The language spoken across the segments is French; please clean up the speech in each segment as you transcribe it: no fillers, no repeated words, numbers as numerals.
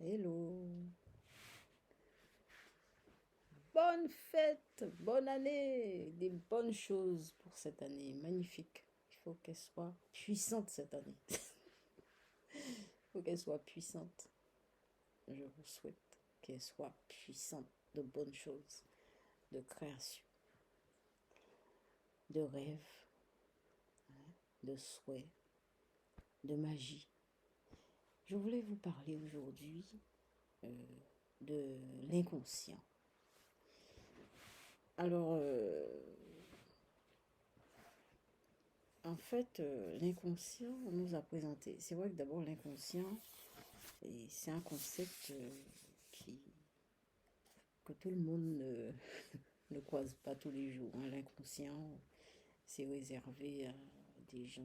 Hello. Bonne fête, bonne année, des bonnes choses pour cette année. Magnifique. Il faut qu'elle soit puissante cette année. Il faut qu'elle soit puissante. Je vous souhaite qu'elle soit puissante de bonnes choses, de création, de rêves, de souhaits, de magie. Je voulais vous parler aujourd'hui de l'inconscient. Alors, en fait, l'inconscient, on nous a présenté. C'est vrai que d'abord, l'inconscient, c'est un concept que tout le monde ne croise pas tous les jours, hein. L'inconscient, c'est réservé à des gens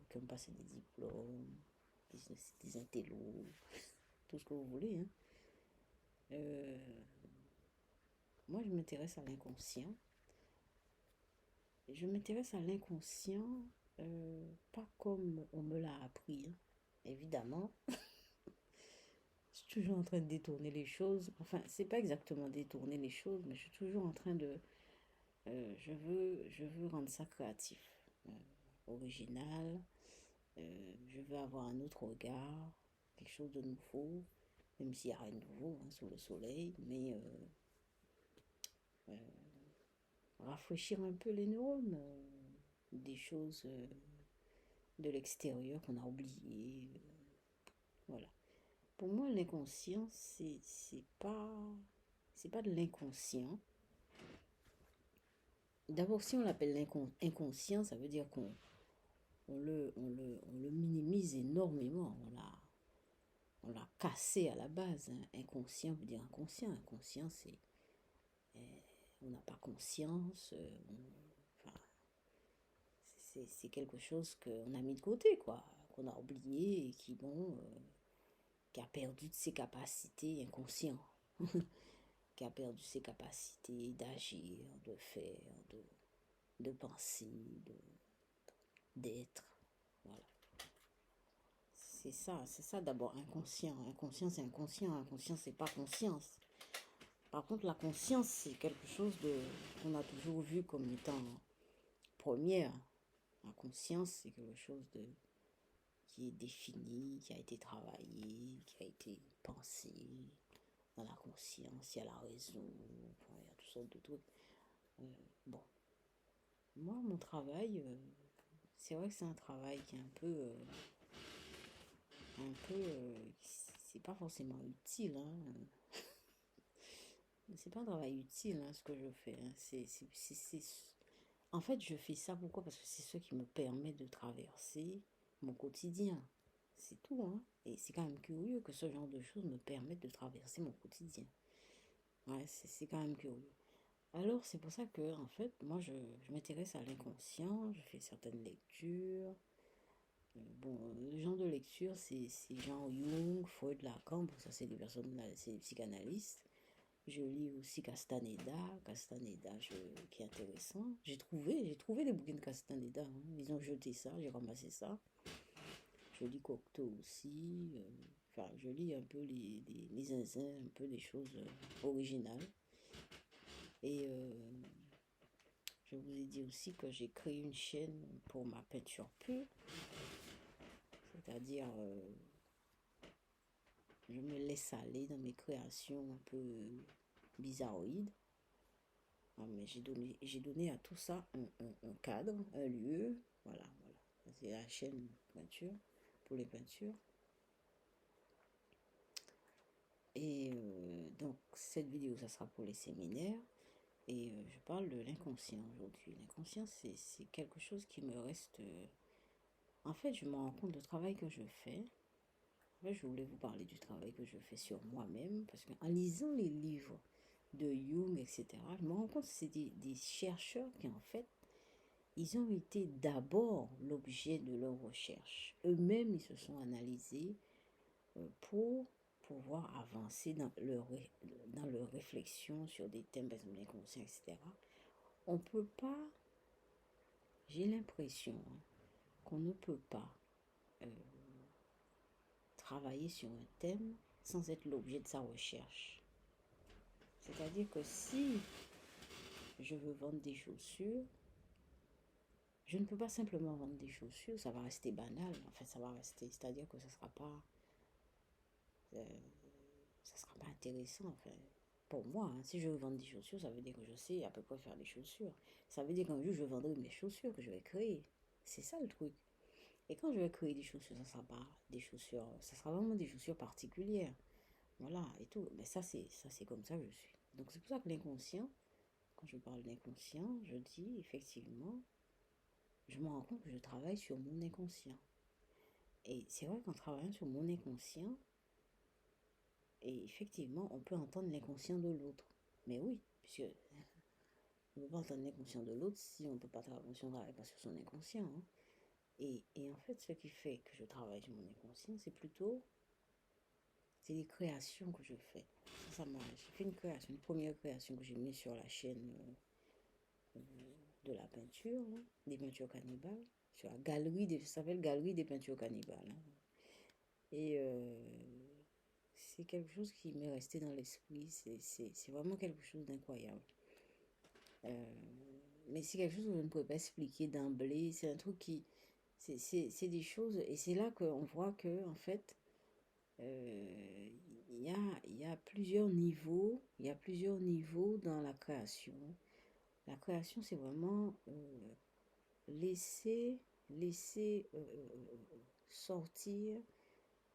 qui ont passé des diplômes, des intellos, tout ce que vous voulez, hein. Moi, je m'intéresse à l'inconscient. Je m'intéresse à l'inconscient, pas comme on me l'a appris, hein. Évidemment, je suis toujours en train de détourner les choses. Enfin, c'est pas exactement détourner les choses, mais je suis toujours en train de... je veux rendre ça créatif, original. Je veux avoir un autre regard, quelque chose de nouveau, même s'il n'y a rien de nouveau, hein, sous le soleil, mais rafraîchir un peu les neurones, des choses de l'extérieur qu'on a oubliées. Voilà. Pour moi, l'inconscient, c'est pas de l'inconscient. D'abord, si on l'appelle inconscient, ça veut dire on le minimise énormément. On l'a cassé à la base, hein. Inconscient veut dire inconscient. Inconscient, c'est on n'a pas conscience. Enfin, c'est quelque chose qu'on a mis de côté, quoi, qu'on a oublié et qui, bon, qui a perdu de ses capacités inconscientes, qui a perdu ses capacités d'agir, de faire, de penser, d'être. Voilà. C'est ça d'abord, inconscient. Inconscient, c'est inconscient. Inconscient, c'est pas conscience. Par contre, la conscience, c'est quelque chose qu'on a toujours vu comme étant première. La conscience, c'est quelque chose qui est défini, qui a été travaillé, qui a été pensé. Dans la conscience, il y a la raison, enfin, il y a toutes sortes de trucs. Bon, moi, mon travail, c'est vrai que c'est un travail qui est c'est pas forcément utile, hein. C'est pas un travail utile, hein, ce que je fais, hein. En fait, je fais ça pourquoi? Parce que c'est ce qui me permet de traverser mon quotidien. C'est tout, hein. Et c'est quand même curieux que ce genre de choses me permettent de traverser mon quotidien. Ouais, c'est quand même curieux. Alors, c'est pour ça que, en fait, moi, je m'intéresse à l'inconscient, je fais certaines lectures. Bon, le genre de lecture, c'est genre Jung, Freud, Lacan, bon, ça, c'est des personnes, c'est des psychanalystes. Je lis aussi qui est intéressant. J'ai trouvé les bouquins de Castaneda, hein. Ils ont jeté ça, j'ai ramassé ça. Je lis Cocteau aussi. Enfin, je lis un peu les zinzins, un peu des choses originales. Et je vous ai dit aussi que j'ai créé une chaîne pour ma peinture pure. C'est-à-dire, je me laisse aller dans mes créations un peu bizarroïdes. Ah, mais j'ai donné à tout ça un cadre, un lieu. Voilà, voilà. C'est la chaîne peinture, pour les peintures. Et donc, cette vidéo, ça sera pour les séminaires. Et je parle de l'inconscient aujourd'hui. L'inconscient, c'est quelque chose qui me reste... En fait, je me rends compte du travail que je fais. En fait, je voulais vous parler du travail que je fais sur moi-même. Parce qu'en lisant les livres de Jung, etc., je me rends compte que c'est des chercheurs qui, en fait, ils ont été d'abord l'objet de leur recherche. Eux-mêmes, ils se sont analysés pour pouvoir avancer dans leur réflexion sur des thèmes, par exemple l'inconscient, etc. On peut pas, j'ai l'impression, hein, qu'on ne peut pas travailler sur un thème sans être l'objet de sa recherche. C'est-à-dire que si je veux vendre des chaussures, je ne peux pas simplement vendre des chaussures, ça va rester banal. En fait, ça va rester, c'est-à-dire que euh, ça sera pas intéressant. Enfin, pour moi, hein, si je veux vendre des chaussures, ça veut dire que je sais à peu près faire des chaussures. Ça veut dire qu'un jour, je vendrai mes chaussures que je vais créer. C'est ça le truc. Et quand je vais créer des chaussures, ça sera pas des chaussures, ça sera vraiment des chaussures particulières. Voilà, et tout. Mais ça c'est comme ça que je suis. Donc c'est pour ça que l'inconscient, quand je parle d'inconscient, je dis effectivement, je me rends compte que je travaille sur mon inconscient. Et c'est vrai qu'en travaillant sur mon inconscient, et effectivement, on peut entendre l'inconscient de l'autre. Mais oui, puisque on ne peut pas entendre l'inconscient de l'autre si on ne peut pas travailler, si on travaille pas sur son inconscient. Hein. Et en fait, ce qui fait que je travaille sur mon inconscient, c'est les créations que je fais. J'ai fait une création, une première création que j'ai mise sur la chaîne de la peinture, là, des peintures cannibales, sur la galerie, ça s'appelle Galerie des peintures cannibales. Hein. Et c'est quelque chose qui m'est resté dans l'esprit, c'est vraiment quelque chose d'incroyable. Mais c'est quelque chose que je ne pourrais pas expliquer d'emblée, c'est un truc qui... C'est des choses, et c'est là qu'on voit que, en fait, il y a plusieurs niveaux, il y a plusieurs niveaux dans la création. La création, c'est vraiment laisser, sortir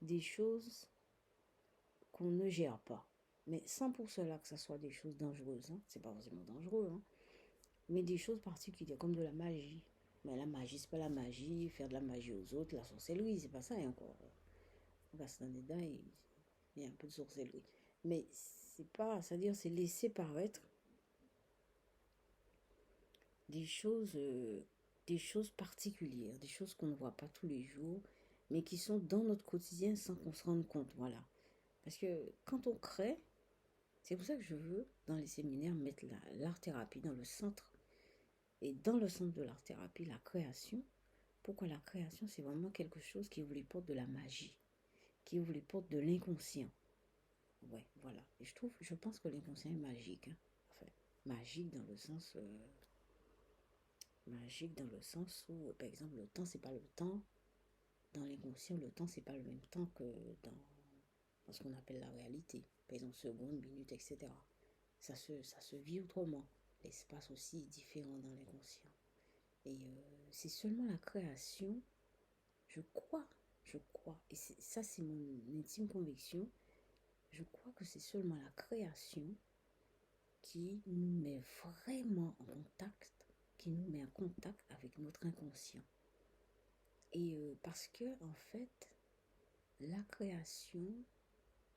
des choses qu'on ne gère pas. Mais sans pour cela que ça soit des choses dangereuses, hein. C'est pas forcément dangereux, hein. Mais des choses particulières, comme de la magie. Mais la magie, c'est pas la magie, faire de la magie aux autres, la sorcellerie, c'est pas ça, et encore. On reste dans les dents, il y a un peu de sorcellerie. Mais c'est pas, c'est-à-dire, c'est laisser paraître des choses, euh, des choses particulières, des choses qu'on ne voit pas tous les jours, mais qui sont dans notre quotidien sans qu'on se rende compte. Voilà. Parce que quand on crée, c'est pour ça que je veux, dans les séminaires, mettre l'art-thérapie dans le centre. Et dans le centre de l'art-thérapie, la création. Pourquoi la création, c'est vraiment quelque chose qui vous les porte de la magie, qui vous les porte de l'inconscient. Ouais, voilà. Et je pense que l'inconscient est magique. Hein. Enfin, magique dans le sens... magique dans le sens où, par exemple, le temps, c'est pas le temps. Dans l'inconscient, le temps, c'est pas le même temps que dans ce qu'on appelle la réalité. Par exemple, seconde, minute, etc. Ça se vit autrement. L'espace aussi est différent dans l'inconscient. Et c'est seulement la création, je crois, et ça c'est mon intime conviction, je crois que c'est seulement la création qui nous met vraiment en contact, qui nous met en contact avec notre inconscient. Et parce que, en fait, la création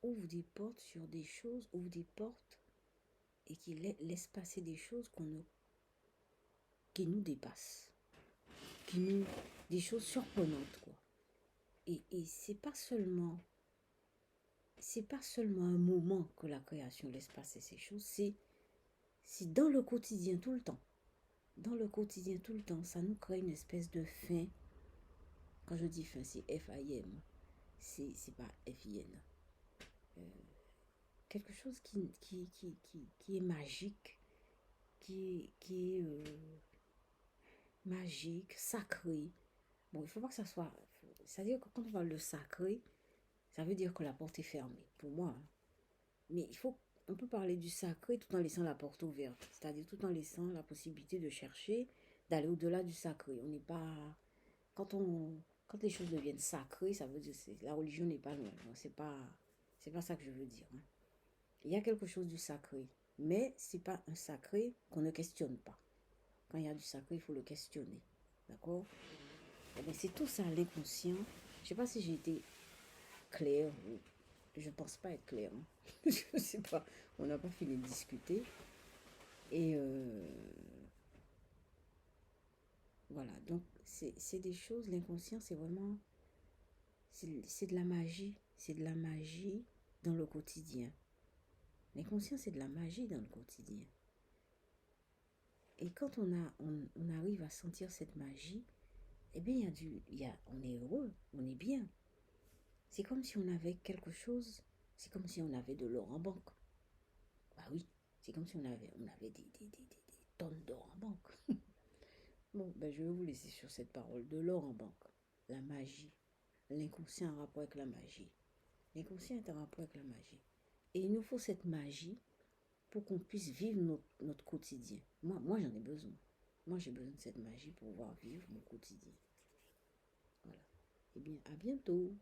ouvre des portes sur des choses, ouvre des portes et qui laisse passer des choses qui nous dépassent, des choses surprenantes, quoi. Et c'est pas seulement un moment que la création laisse passer ces choses, c'est dans le quotidien tout le temps. Dans le quotidien tout le temps, ça nous crée une espèce de fin. Quand je dis fin, c'est F-I-M. C'est pas F-I-N. Quelque chose qui est magique, qui est magique, sacré. Bon, il faut pas que ça soit... C'est-à-dire que quand on parle de sacré, ça veut dire que la porte est fermée, pour moi. Hein. Mais on peut parler du sacré tout en laissant la porte ouverte. C'est-à-dire tout en laissant la possibilité de chercher, d'aller au-delà du sacré. On n'est pas... Quand les choses deviennent sacrées, ça veut dire que la religion n'est pas loin. C'est pas ça que je veux dire. Hein. Il y a quelque chose du sacré. Mais c'est pas un sacré qu'on ne questionne pas. Quand il y a du sacré, il faut le questionner. D'accord? Eh bien, c'est tout ça, l'inconscient. Je ne sais pas si j'ai été claire. Je ne pense pas être claire. Hein. Je ne sais pas. On n'a pas fini de discuter. Et voilà. Donc, c'est des choses. L'inconscient, c'est vraiment... C'est de la magie. C'est de la magie dans le quotidien. L'inconscient, c'est de la magie dans le quotidien. Et quand on arrive à sentir cette magie, eh bien, on est heureux, on est bien. C'est comme si on avait quelque chose, c'est comme si on avait de l'or en banque. Bah oui, c'est comme si on avait des tonnes d'or en banque. Bon, ben je vais vous laisser sur cette parole de l'or en banque. La magie. L'inconscient en rapport avec la magie. L'inconscient est en rapport avec la magie. Et il nous faut cette magie pour qu'on puisse vivre notre quotidien. Moi j'en ai besoin. Moi, j'ai besoin de cette magie pour pouvoir vivre mon quotidien. Voilà. Eh bien, à bientôt.